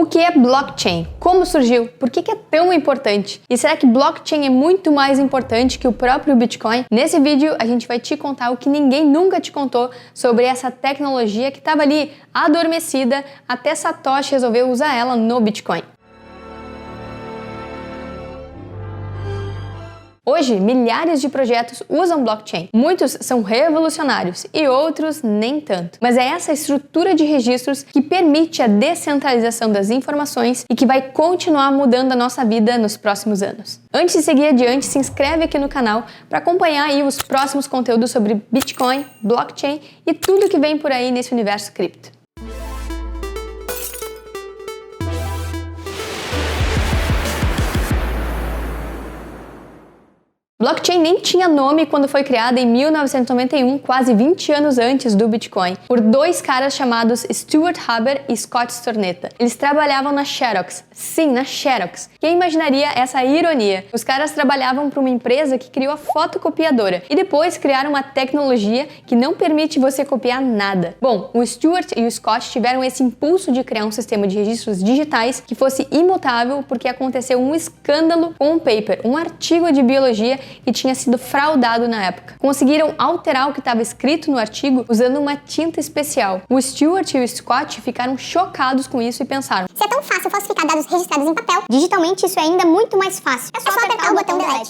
O que é blockchain? Como surgiu? Por que é tão importante? E será que blockchain é muito mais importante que o próprio Bitcoin? Nesse vídeo a gente vai te contar o que ninguém nunca te contou sobre essa tecnologia que estava ali adormecida até Satoshi resolveu usar ela no Bitcoin. Hoje, milhares de projetos usam blockchain. Muitos são revolucionários e outros nem tanto. Mas é essa estrutura de registros que permite a descentralização das informações e que vai continuar mudando a nossa vida nos próximos anos. Antes de seguir adiante, se inscreve aqui no canal para acompanhar aí os próximos conteúdos sobre Bitcoin, blockchain e tudo que vem por aí nesse universo cripto. Blockchain nem tinha nome quando foi criada em 1991, quase 20 anos antes do Bitcoin, por dois caras chamados Stuart Haber e Scott Stornetta. Eles trabalhavam na Xerox. Sim, na Xerox. Quem imaginaria essa ironia? Os caras trabalhavam para uma empresa que criou a fotocopiadora e depois criaram uma tecnologia que não permite você copiar nada. Bom, o Stuart e o Scott tiveram esse impulso de criar um sistema de registros digitais que fosse imutável porque aconteceu um escândalo com um paper, um artigo de biologia que tinha sido fraudado na época. Conseguiram alterar o que estava escrito no artigo usando uma tinta especial. O Stuart e o Scott ficaram chocados com isso e pensaram: se é tão fácil falsificar dados registrados em papel, digitalmente isso é ainda muito mais fácil. É só apertar o botão delete.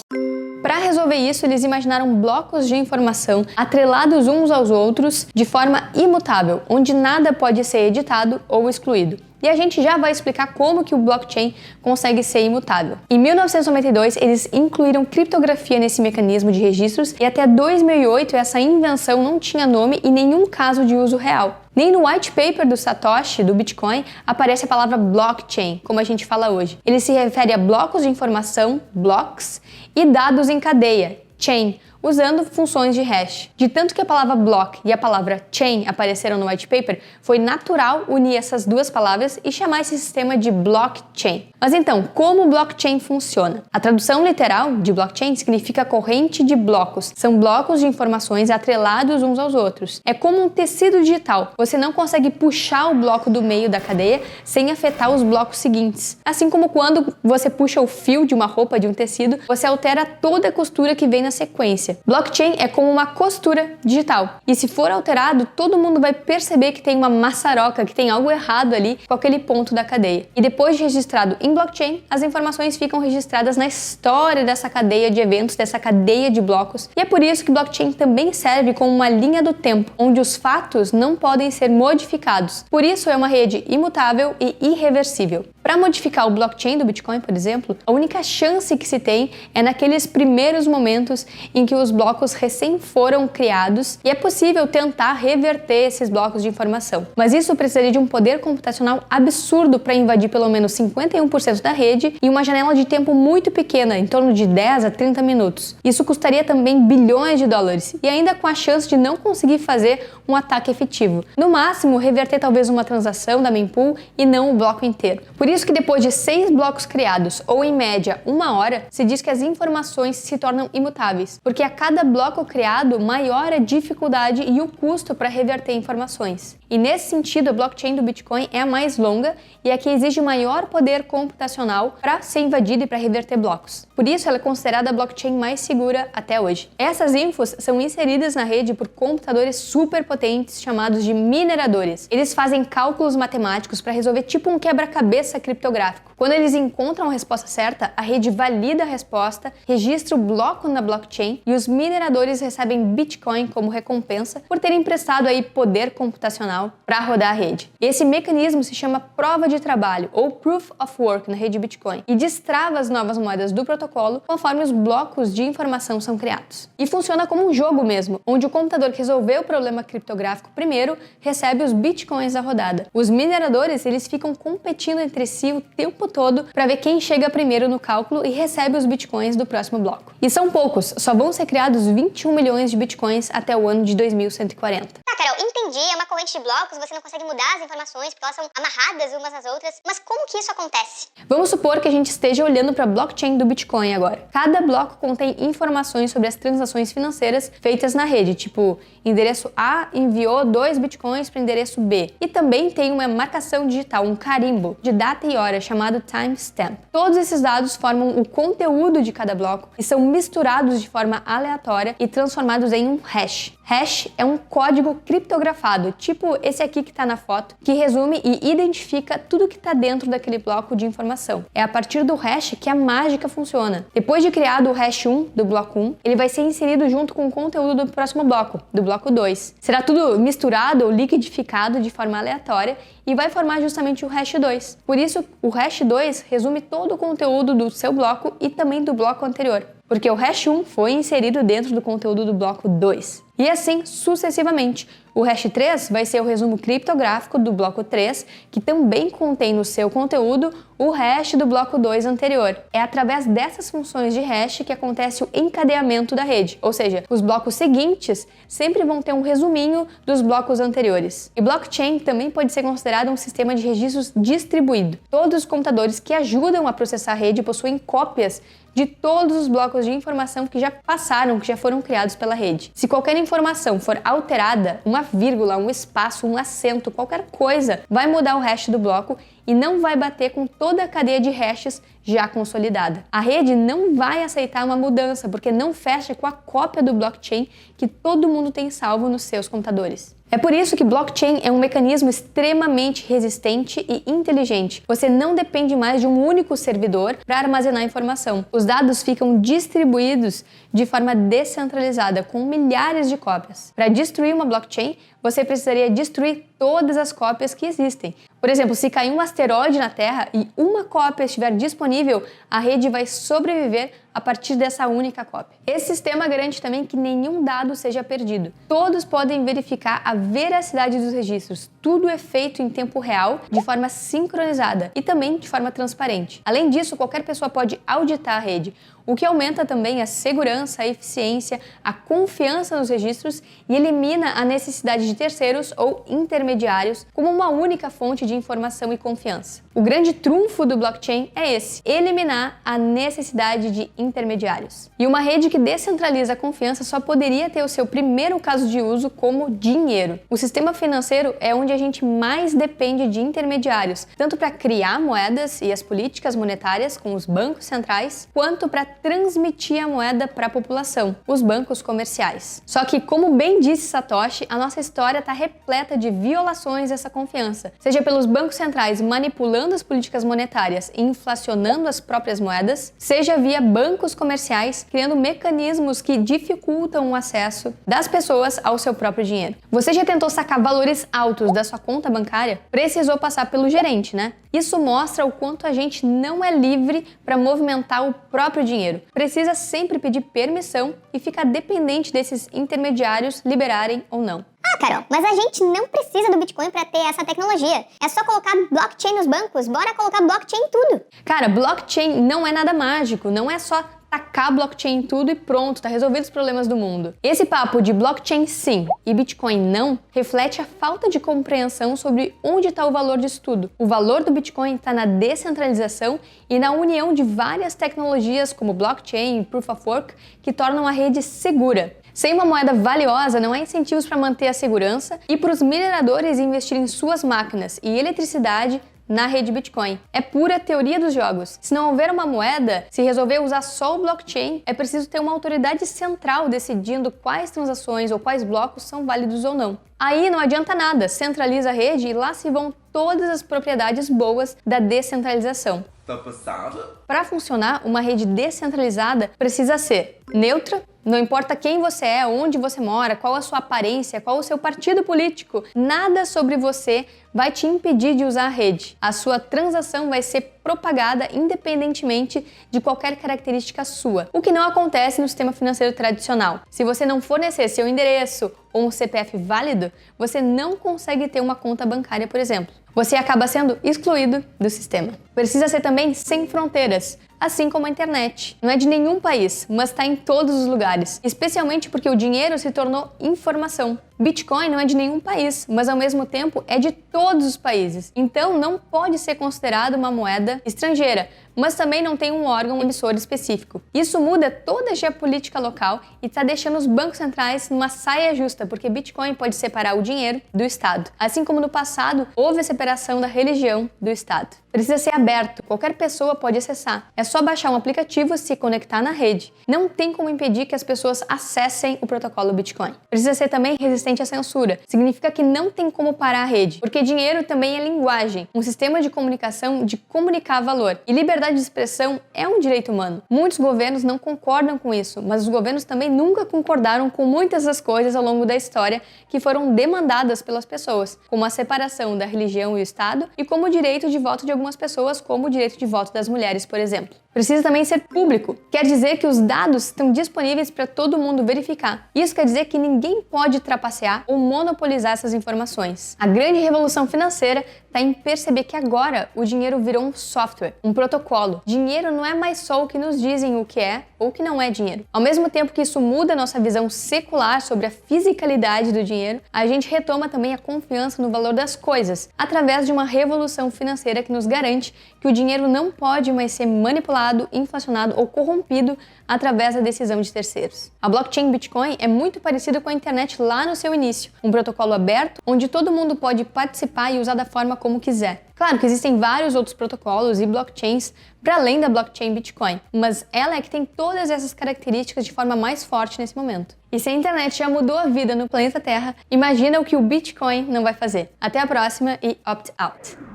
Para resolver isso, eles imaginaram blocos de informação atrelados uns aos outros de forma imutável, onde nada pode ser editado ou excluído. E a gente já vai explicar como que o blockchain consegue ser imutável. Em 1992, eles incluíram criptografia nesse mecanismo de registros e até 2008 essa invenção não tinha nome e nenhum caso de uso real. Nem no white paper do Satoshi, do Bitcoin, aparece a palavra blockchain, como a gente fala hoje. Ele se refere a blocos de informação, blocks, e dados em cadeia, chain, usando funções de hash. De tanto que a palavra block e a palavra chain apareceram no white paper, foi natural unir essas duas palavras e chamar esse sistema de blockchain. Mas então, como o blockchain funciona? A tradução literal de blockchain significa corrente de blocos. São blocos de informações atrelados uns aos outros. É como um tecido digital. Você não consegue puxar o bloco do meio da cadeia sem afetar os blocos seguintes. Assim como quando você puxa o fio de uma roupa, de um tecido, você altera toda a costura que vem na sequência. Blockchain é como uma costura digital. E se for alterado, todo mundo vai perceber que tem uma maçaroca, que tem algo errado ali com aquele ponto da cadeia. E depois de registrado em blockchain, as informações ficam registradas na história dessa cadeia de eventos, dessa cadeia de blocos. E é por isso que blockchain também serve como uma linha do tempo, onde os fatos não podem ser modificados. Por isso é uma rede imutável e irreversível. Para modificar o blockchain do Bitcoin, por exemplo, a única chance que se tem é naqueles primeiros momentos em que os blocos recém foram criados e é possível tentar reverter esses blocos de informação. Mas isso precisaria de um poder computacional absurdo para invadir pelo menos 51% da rede e uma janela de tempo muito pequena, em torno de 10 a 30 minutos. Isso custaria também bilhões de dólares e ainda com a chance de não conseguir fazer um ataque efetivo. No máximo, reverter talvez uma transação da mempool e não o bloco inteiro. Por isso que depois de 6 blocos criados, ou em média 1 hora, se diz que as informações se tornam imutáveis, porque a cada bloco criado, maior a dificuldade e o custo para reverter informações. E nesse sentido, a blockchain do Bitcoin é a mais longa e a que exige maior poder computacional para ser invadida e para reverter blocos. Por isso, ela é considerada a blockchain mais segura até hoje. Essas infos são inseridas na rede por computadores superpotentes chamados de mineradores. Eles fazem cálculos matemáticos para resolver tipo um quebra-cabeça criptográfico. Quando eles encontram a resposta certa, a rede valida a resposta, registra o bloco na blockchain e os mineradores recebem Bitcoin como recompensa por terem emprestado aí poder computacional para rodar a rede. Esse mecanismo se chama prova de trabalho ou Proof of Work na rede Bitcoin e destrava as novas moedas do protocolo conforme os blocos de informação são criados. E funciona como um jogo mesmo, onde o computador que resolveu o problema criptográfico primeiro recebe os Bitcoins da rodada. Os mineradores, eles ficam competindo entre si o tempo todo para ver quem chega primeiro no cálculo e recebe os Bitcoins do próximo bloco. E são poucos, só vão ser criados 21 milhões de Bitcoins até o ano de 2140. Carol, entendi, é uma corrente de blocos, você não consegue mudar as informações porque elas são amarradas umas às outras, mas como que isso acontece? Vamos supor que a gente esteja olhando para a blockchain do Bitcoin agora. Cada bloco contém informações sobre as transações financeiras feitas na rede, tipo, endereço A enviou 2 Bitcoins para o endereço B. E também tem uma marcação digital, um carimbo, de data e hora, chamado timestamp. Todos esses dados formam o conteúdo de cada bloco e são misturados de forma aleatória e transformados em um hash. Hash é um código criptografado, tipo esse aqui que está na foto, que resume e identifica tudo que está dentro daquele bloco de informação. É a partir do hash que a mágica funciona. Depois de criado o hash 1 do bloco 1, ele vai ser inserido junto com o conteúdo do próximo bloco, do bloco 2. Será tudo misturado ou liquidificado de forma aleatória e vai formar justamente o hash 2. Por isso, o hash 2 resume todo o conteúdo do seu bloco e também do bloco anterior, porque o hash 1 foi inserido dentro do conteúdo do bloco 2. E assim sucessivamente. O hash 3 vai ser o resumo criptográfico do bloco 3, que também contém no seu conteúdo o hash do bloco 2 anterior. É através dessas funções de hash que acontece o encadeamento da rede, ou seja, os blocos seguintes sempre vão ter um resuminho dos blocos anteriores. E blockchain também pode ser considerado um sistema de registros distribuído. Todos os computadores que ajudam a processar a rede possuem cópias de todos os blocos de informação que já passaram, que já foram criados pela rede. Se qualquer informação for alterada, uma vírgula, um espaço, um acento, qualquer coisa, vai mudar o hash do bloco e não vai bater com toda a cadeia de hashes já consolidada. A rede não vai aceitar uma mudança, porque não fecha com a cópia do blockchain que todo mundo tem salvo nos seus computadores. É por isso que blockchain é um mecanismo extremamente resistente e inteligente. Você não depende mais de um único servidor para armazenar informação. Os dados ficam distribuídos de forma descentralizada, com milhares de cópias. Para destruir uma blockchain, você precisaria destruir todas as cópias que existem. Por exemplo, se cair um asteroide na Terra e uma cópia estiver disponível, a rede vai sobreviver a partir dessa única cópia. Esse sistema garante também que nenhum dado seja perdido. Todos podem verificar a veracidade dos registros. Tudo é feito em tempo real, de forma sincronizada e também de forma transparente. Além disso, qualquer pessoa pode auditar a rede, o que aumenta também a segurança, a eficiência, a confiança nos registros e elimina a necessidade de terceiros ou intermediários como uma única fonte de informação e confiança. O grande trunfo do blockchain é esse: eliminar a necessidade de intermediários. E uma rede que descentraliza a confiança só poderia ter o seu primeiro caso de uso como dinheiro. O sistema financeiro é onde a gente mais depende de intermediários, tanto para criar moedas e as políticas monetárias com os bancos centrais, quanto para transmitir a moeda para a população, os bancos comerciais. Só que, como bem disse Satoshi, a nossa história está repleta de violações dessa confiança, seja pelos bancos centrais manipulando as políticas monetárias e inflacionando as próprias moedas, seja via bancos comerciais criando mecanismos que dificultam o acesso das pessoas ao seu próprio dinheiro. Você já tentou sacar valores altos da sua conta bancária? Precisou passar pelo gerente, né? Isso mostra o quanto a gente não é livre para movimentar o próprio dinheiro. Precisa sempre pedir permissão e ficar dependente desses intermediários liberarem ou não. Ah, Carol, mas a gente não precisa do Bitcoin para ter essa tecnologia. É só colocar blockchain nos bancos, bora colocar blockchain em tudo. Cara, blockchain não é nada mágico, não é só tacar blockchain em tudo e pronto, tá resolvido os problemas do mundo. Esse papo de blockchain sim e Bitcoin não reflete a falta de compreensão sobre onde está o valor disso tudo. O valor do Bitcoin está na descentralização e na união de várias tecnologias como blockchain e Proof of Work que tornam a rede segura. Sem uma moeda valiosa, não há incentivos para manter a segurança e para os mineradores investirem em suas máquinas e eletricidade na rede Bitcoin. É pura teoria dos jogos. Se não houver uma moeda, se resolver usar só o blockchain, é preciso ter uma autoridade central decidindo quais transações ou quais blocos são válidos ou não. Aí não adianta nada, centraliza a rede e lá se vão todas as propriedades boas da descentralização. Tá passado? Para funcionar, uma rede descentralizada precisa ser neutra. Não importa quem você é, onde você mora, qual a sua aparência, qual o seu partido político, nada sobre você vai te impedir de usar a rede. A sua transação vai ser propagada independentemente de qualquer característica sua, o que não acontece no sistema financeiro tradicional. Se você não fornecer seu endereço ou um CPF válido, você não consegue ter uma conta bancária, por exemplo. Você acaba sendo excluído do sistema. Precisa ser também sem fronteiras. assim como a internet. Não é de nenhum país, mas está em todos os lugares, especialmente porque o dinheiro se tornou informação. Bitcoin não é de nenhum país, mas ao mesmo tempo é de todos os países. Então não pode ser considerado uma moeda estrangeira, mas também não tem um órgão emissor específico. Isso muda toda a geopolítica local e está deixando os bancos centrais numa saia justa, porque Bitcoin pode separar o dinheiro do Estado. Assim como no passado houve a separação da religião do Estado. Precisa ser aberto, qualquer pessoa pode acessar. É só baixar um aplicativo e se conectar na rede. Não tem como impedir que as pessoas acessem o protocolo Bitcoin. Precisa ser também resistente à censura. Significa que não tem como parar a rede, porque dinheiro também é linguagem, um sistema de comunicação de comunicar valor. E liberdade de expressão é um direito humano. Muitos governos não concordam com isso, mas os governos também nunca concordaram com muitas das coisas ao longo da história que foram demandadas pelas pessoas, como a separação da religião e o Estado e como o direito de voto de algumas pessoas, como o direito de voto das mulheres, por exemplo. Precisa também ser público. Quer dizer que os dados estão disponíveis para todo mundo verificar. Isso quer dizer que ninguém pode trapacear ou monopolizar essas informações. A grande revolução financeira está em perceber que agora o dinheiro virou um software, um protocolo. Dinheiro não é mais só o que nos dizem o que é ou o que não é dinheiro. Ao mesmo tempo que isso muda a nossa visão secular sobre a fisicalidade do dinheiro, a gente retoma também a confiança no valor das coisas, através de uma revolução financeira que nos garante que o dinheiro não pode mais ser manipulado, inflacionado ou corrompido através da decisão de terceiros. A blockchain Bitcoin é muito parecida com a internet lá no seu início, um protocolo aberto onde todo mundo pode participar e usar da forma como quiser. Claro que existem vários outros protocolos e blockchains para além da blockchain Bitcoin, mas ela é que tem todas essas características de forma mais forte nesse momento. E se a internet já mudou a vida no planeta Terra, imagina o que o Bitcoin não vai fazer. Até a próxima e opt out!